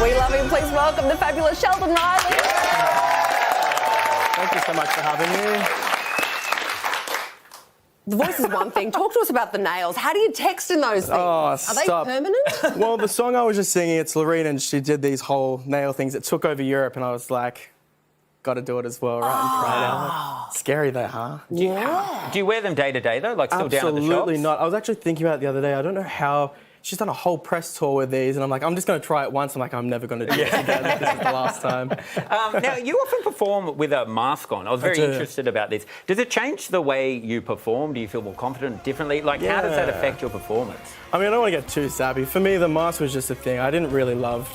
We love him. Please welcome the fabulous Sheldon Riley. Thank you so much for having me. The voice is one thing. Talk to us about the nails. How do you text in those things? Oh, Are they permanent? Well, the song I was just singing, it's Lorena, and she did these whole nail things. It took over Europe, and I was like, got to do it as well, right? And try it out. Scary though, huh? Do you wear them day to day though? Like still down at the shops? Absolutely not. I was actually thinking about it the other day. I don't know how. She's done a whole press tour with these, and I'm like, I'm just going to try it once. I'm like, I'm never going to do it again. This is the last time. Now, you often perform with a mask on. I was very interested about this. Does it change the way you perform? Do you feel more confident differently? Like, how does that affect your performance? I mean, I don't want to get too savvy. For me, the mask was just a thing. I didn't really love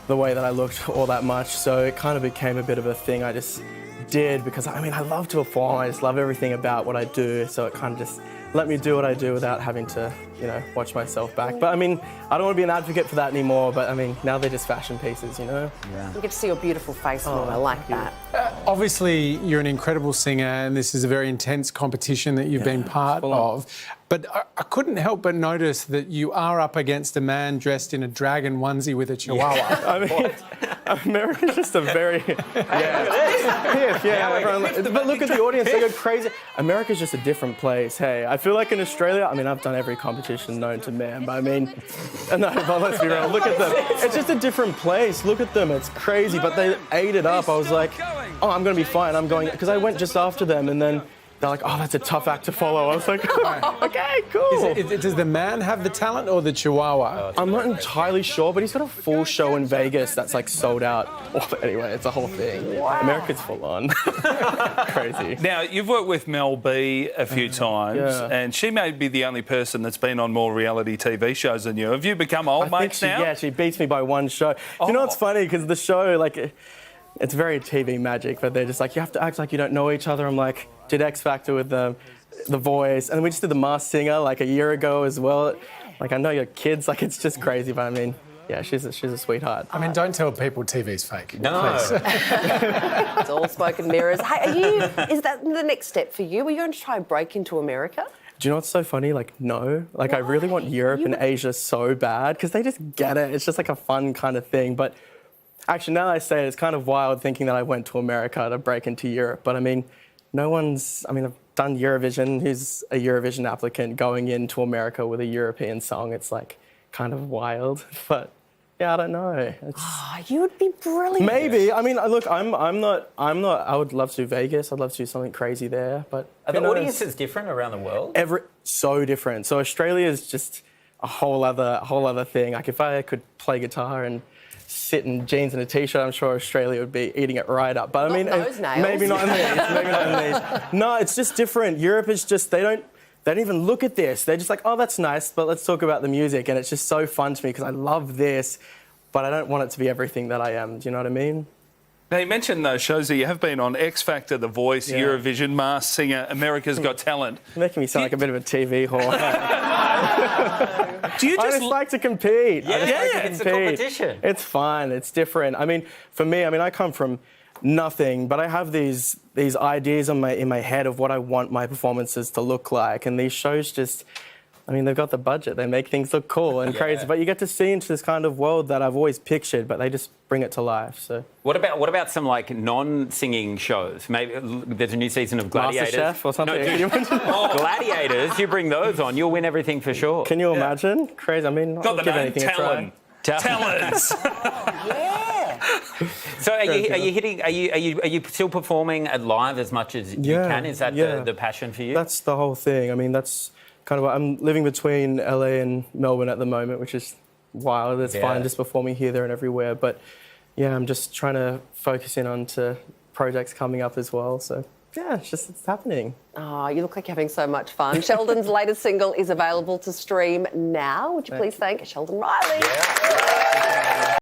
the way that I looked all that much, so it kind of became a bit of a thing I just did because, I mean, I love to perform. I just love everything about what I do, so it kind of just let me do what I do without having to, you know, watch myself back. But I mean, I don't want to be an advocate for that anymore, but I mean, now they're just fashion pieces, you know? Yeah. You get to see your beautiful face more. I like that. Obviously, you're an incredible singer, and this is a very intense competition that you've been part of. But I couldn't help but notice that you are up against a man dressed in a dragon onesie with a chihuahua. I mean, America's just a very... But look at the audience, they go crazy. America's just a different place, hey. I feel like in Australia, I mean, I've done every competition known to man, but I mean... No, but let's be real, look at them. It's just a different place, look at them, it's crazy. But they ate it up, I was like, oh, I'm going to be fine, I'm going... Because I went just after them, and then... They're like, oh, that's a tough act to follow. I was like, okay, cool. Does the man have the talent or the chihuahua? I'm not entirely sure, but he's got a full show in Vegas that's like sold out. Well, anyway, it's a whole thing. Wow. America's full on. Crazy. Now, you've worked with Mel B a few times, and she may be the only person that's been on more reality TV shows than you. Have you become old mates now? Yeah, she beats me by one show. You know what's funny? Because the show, like, it's very TV magic, but they're just like, you have to act like you don't know each other. I'm like, did X Factor with The Voice, and we just did The Masked Singer like a year ago as well. Like, I know your kids, like, it's just crazy, but I mean, yeah, she's a sweetheart. I mean, don't tell people TV's fake. No. It's all smoke and mirrors. Hey, is that the next step for you? Are you going to try and break into America? Do you know what's so funny? Like, no. Like, I really want Europe and Asia so bad because they just get it. It's just like a fun kind of thing. But actually, now that I say it, it's kind of wild thinking that I went to America to break into Europe. But I mean, I've done Eurovision. Who's a Eurovision applicant going into America with a European song? It's like kind of wild. But yeah, I don't know. You would be brilliant. Maybe. I mean, look, I'm not. I would love to do Vegas. I'd love to do something crazy there. But are the audiences different around the world? So different. So Australia is just a whole other thing. Like, if I could play guitar and sit in jeans and a t-shirt, I'm sure Australia would be eating it right up. But I mean, maybe not in these. No, it's just different. Europe is just, they don't even look at this. They're just like, oh, that's nice, but let's talk about the music. And it's just so fun to me because I love this, but I don't want it to be everything that I am. Do you know what I mean? Now, you mentioned those shows that you have been on: X Factor, The Voice, Eurovision, Masked Singer, America's Got Talent. You're making me sound like a bit of a TV whore. Do you I just like to compete. It's a competition. It's fun. It's different. I mean, for me, I come from nothing, but I have these ideas in my head of what I want my performances to look like, and these shows just... I mean, they've got the budget. They make things look cool and crazy, but you get to see into this kind of world that I've always pictured, but they just bring it to life. So, what about some like non-singing shows? Maybe there's a new season of Gladiators. MasterChef or something. Gladiators. You bring those on, you'll win everything for sure. Can you imagine? Crazy. I mean, got the name Talent. Talents. So are you still performing at live as much as you can? Is that the passion for you? That's the whole thing. I mean, that's kind of what I'm living between LA and Melbourne at the moment, which is wild. It's fine just performing here, there and everywhere. But yeah, I'm just trying to focus in on to projects coming up as well. So yeah, it's happening. Oh, you look like you're having so much fun. Sheldon's latest single is available to stream now. Would you please thank Sheldon Riley? Yeah.